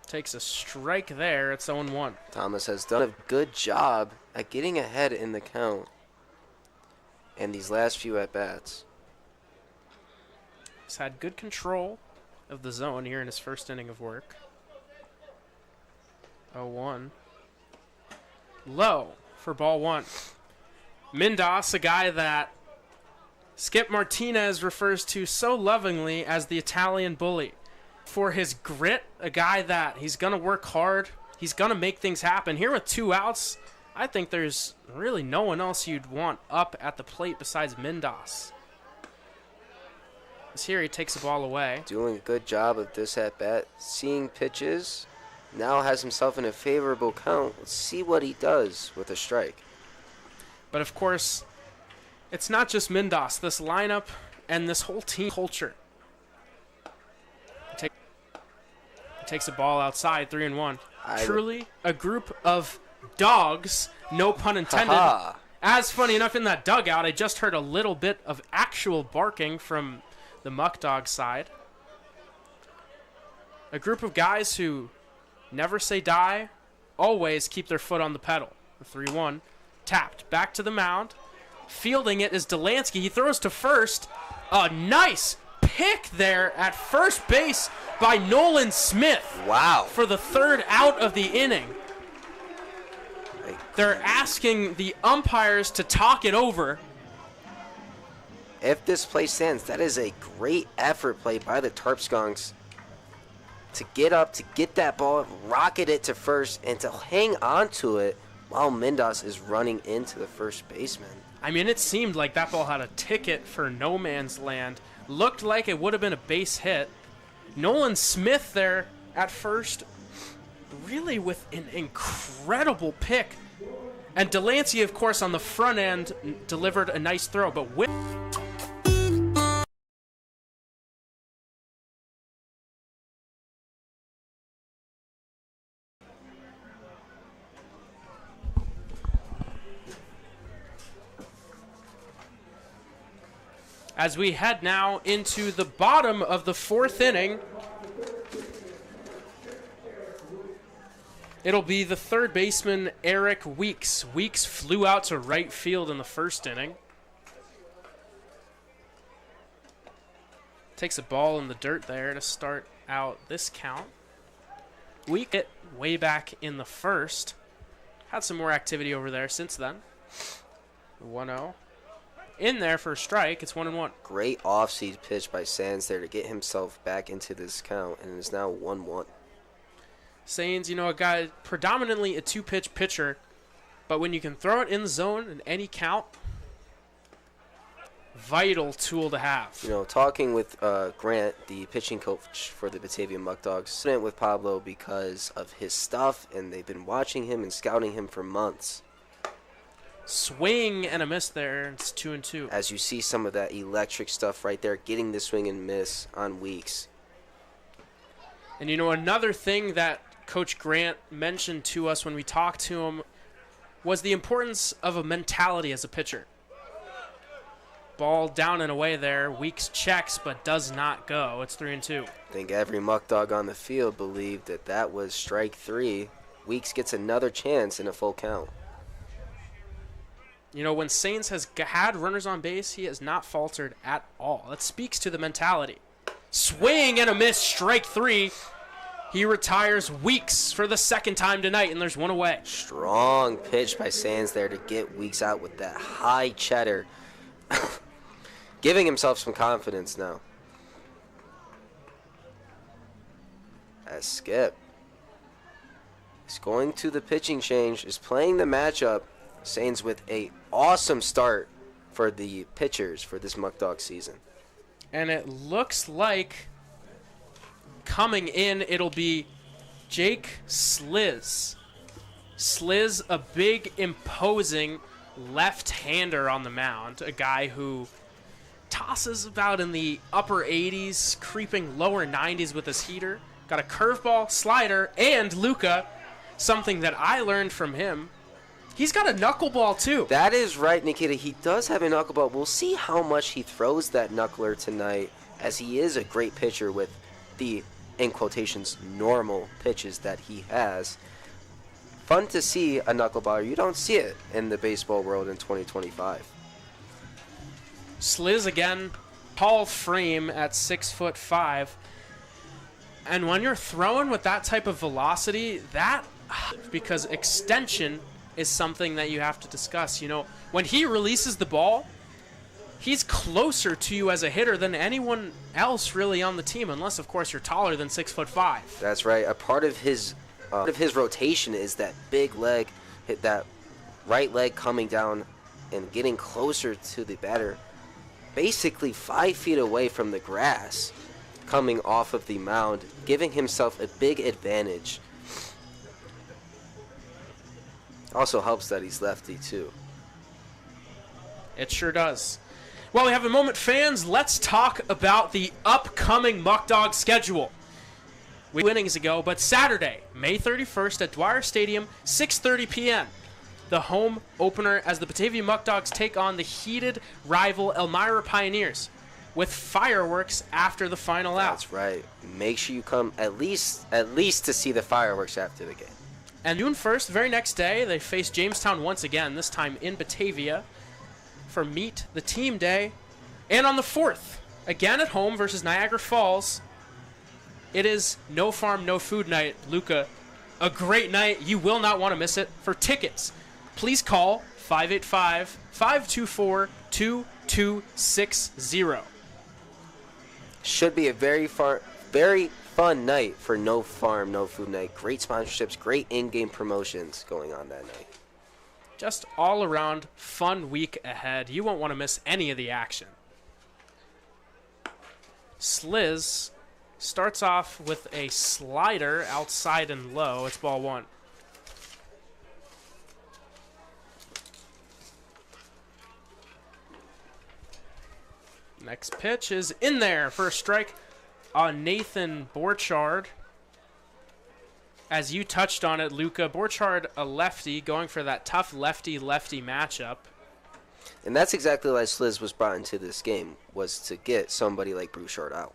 Takes a strike there. It's 0-1. Thomas has done a good job at getting ahead in the count in these last few at-bats. He's had good control of the zone here in his first inning of work. 0-1. Low for ball 1. Mindas, a guy that Skip Martinez refers to so lovingly as the Italian bully. For his grit, a guy that he's going to work hard. He's going to make things happen. Here with 2 outs, I think there's really no one else you'd want up at the plate besides Mindas. Here he takes the ball away. Doing a good job of this at-bat. Seeing pitches. Now has himself in a favorable count. Let's see what he does with a strike. But of course, it's not just Mindas. This lineup and this whole team culture. Takes a ball outside, 3-1. Truly a group of dogs, no pun intended. As funny enough, in that dugout, I just heard a little bit of actual barking from the Muckdog side. A group of guys who never say die, always keep their foot on the pedal. 3-1. Tapped. Back to the mound. Fielding it is Delansky. He throws to first. A nice pick there at first base by Nolan Smith. Wow. For the 3rd out of the inning. They're asking the umpires to talk it over. If this play stands, that is a great effort play by the Tarpskunks to get up, to get that ball, rocket it to first, and to hang on to it while Mindas is running into the first baseman. I mean, it seemed like that ball had a ticket for no man's land. Looked like it would have been a base hit. Nolan Smith there at first, really with an incredible pick. And Delancey, of course, on the front end delivered a nice throw, but with... As we head now into the bottom of the 4th inning, it'll be the 3rd baseman, Eric Weeks. Weeks flew out to right field in the 1st inning. Takes a ball in the dirt there to start out this count. We get way back in the first. Had some more activity over there since then. 1-0. In there for a strike. It's 1-1. Great off-speed pitch by Sands there to get himself back into this count, and it's now 1-1. Sands, a guy predominantly a two-pitch pitcher, but when you can throw it in the zone in any count, vital tool to have. Talking with Grant, the pitching coach for the Batavia Muckdogs, sitting with Pablo because of his stuff, and they've been watching him and scouting him for months. Swing and a miss there. It's 2-2. As you see some of that electric stuff right there, getting the swing and miss on Weeks. And another thing that Coach Grant mentioned to us when we talked to him was the importance of a mentality as a pitcher. Ball down and away there. Weeks checks but does not go. It's 3-2. I think every Muckdog on the field believed that was strike 3. Weeks gets another chance in a full count. When Saints has had runners on base, he has not faltered at all. That speaks to the mentality. Swing and a miss, strike 3. He retires Weeks for the second time tonight, and there's one away. Strong pitch by Sands there to get Weeks out with that high cheddar. Giving himself some confidence now. As Skip is going to the pitching change, is playing the matchup. Saints with a awesome start for the pitchers for this Muckdog season. And it looks like coming in, it'll be Jake Sliz. Sliz, a big, imposing left-hander on the mound, a guy who tosses about in the upper 80s, creeping lower 90s with his heater. Got a curveball, slider, and Luca, something that I learned from him. He's got a knuckleball, too. That is right, Nikita. He does have a knuckleball. We'll see how much he throws that knuckler tonight, as he is a great pitcher with the, in quotations, normal pitches that he has. Fun to see a knuckleballer. You don't see it in the baseball world in 2025. Sliz again, tall frame at 6'5". And when you're throwing with that type of velocity, because extension is something that you have to discuss. When he releases the ball, he's closer to you as a hitter than anyone else really on the team, unless, of course, you're taller than 6'5". That's right. A part of his rotation is that big leg, hit that right leg coming down and getting closer to the batter, basically 5 feet away from the grass, coming off of the mound, giving himself a big advantage. Also helps that he's lefty, too. It sure does. Well, we have a moment, fans. Let's talk about the upcoming Muckdog schedule. We had innings ago, but Saturday, May 31st at Dwyer Stadium, 6:30 p.m. The home opener as the Batavia Muckdogs take on the heated rival Elmira Pioneers with fireworks after the final out. That's right. Make sure you come at least to see the fireworks after the game. And June 1st, the very next day, they face Jamestown once again, this time in Batavia, for Meet the Team Day. And on the 4th, again at home versus Niagara Falls, it is No Farm, No Food night. Luca, a great night. You will not want to miss it. For tickets, please call 585-524-2260. Should be a very fun night for No Farm, No Food night. Great sponsorships, great in-game promotions going on that night. Just all around fun week ahead. You won't want to miss any of the action. Sliz starts off with a slider outside and low. It's ball 1. Next pitch is in there for a strike on Nathan Borchard. As you touched on it, Luca, Borchard, a lefty, going for that tough lefty-lefty matchup. And that's exactly why Sliz was brought into this game, was to get somebody like Borchard out.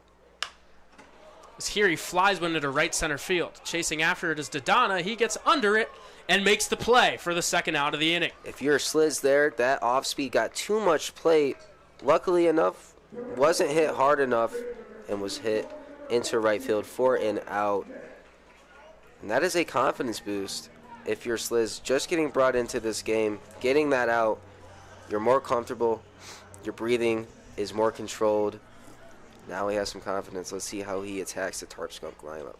As here he flies one into right center field. Chasing after it is Dodonna. He gets under it and makes the play for the second out of the inning. If you're Sliz there, that off-speed got too much play. Luckily enough, wasn't hit hard enough and was hit into right field for an out. And that is a confidence boost. If you're Sliz just getting brought into this game, getting that out, you're more comfortable, your breathing is more controlled. Now he has some confidence. Let's see how he attacks the Tarp Skunk lineup.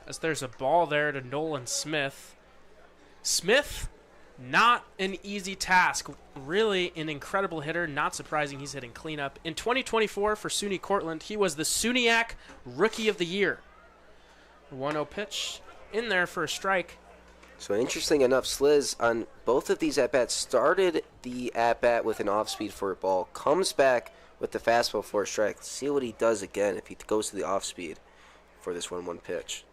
As there's a ball there to Nolan Smith. Smith, not an easy task. Really an incredible hitter. Not surprising he's hitting cleanup. In 2024 for SUNY Cortland, he was the SUNYAC Rookie of the Year. 1-0 pitch in there for a strike. So interesting enough, Sliz on both of these at-bats started the at-bat with an off-speed for a ball, comes back with the fastball for a strike. Let's see what he does again if he goes to the off-speed for this 1-1 pitch.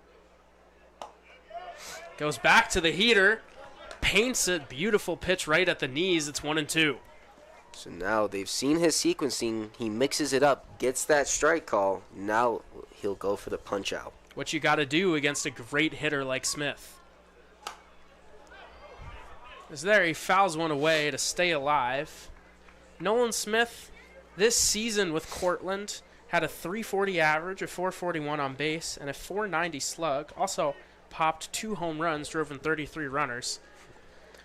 Goes back to the heater, paints it, beautiful pitch right at the knees. It's 1-2. So now they've seen his sequencing. He mixes it up, gets that strike call. Now he'll go for the punch out. What you got to do against a great hitter like Smith. As there, he fouls one away to stay alive. Nolan Smith, this season with Cortland, had a .340 average, a .441 on base, and a .490 slug. Also popped 2 home runs, drove in 33 runners.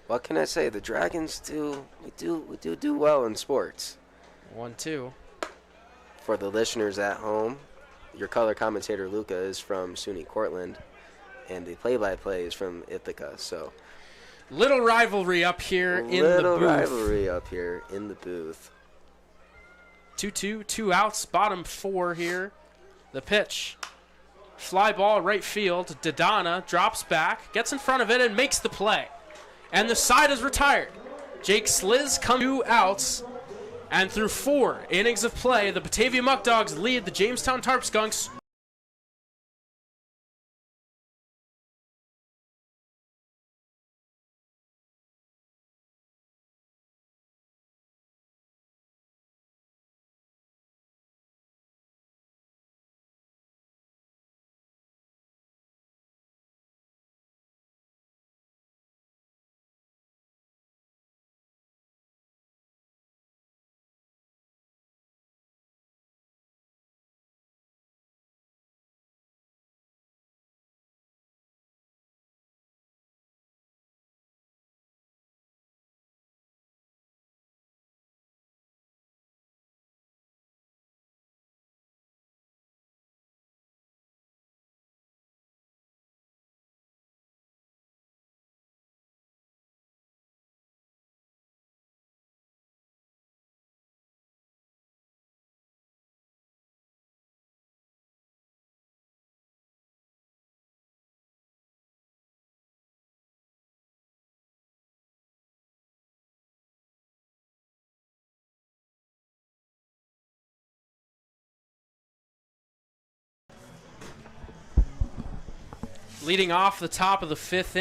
What can I say? The Dragons do well in sports. 1-2. For the listeners at home, your color commentator Luca is from SUNY Cortland, and the play-by-play is from Ithaca. So little rivalry up here in the booth. Little rivalry up here in the booth. 2-2, 2 outs, bottom 4 here. The pitch. Fly ball right field. Dodana drops back, gets in front of it, and makes the play. And the side is retired. Jake Sliz comes 2 outs. And through 4 innings of play, the Batavia Muckdogs lead the Jamestown Tarp Skunks. Leading off the top of the 5th inning.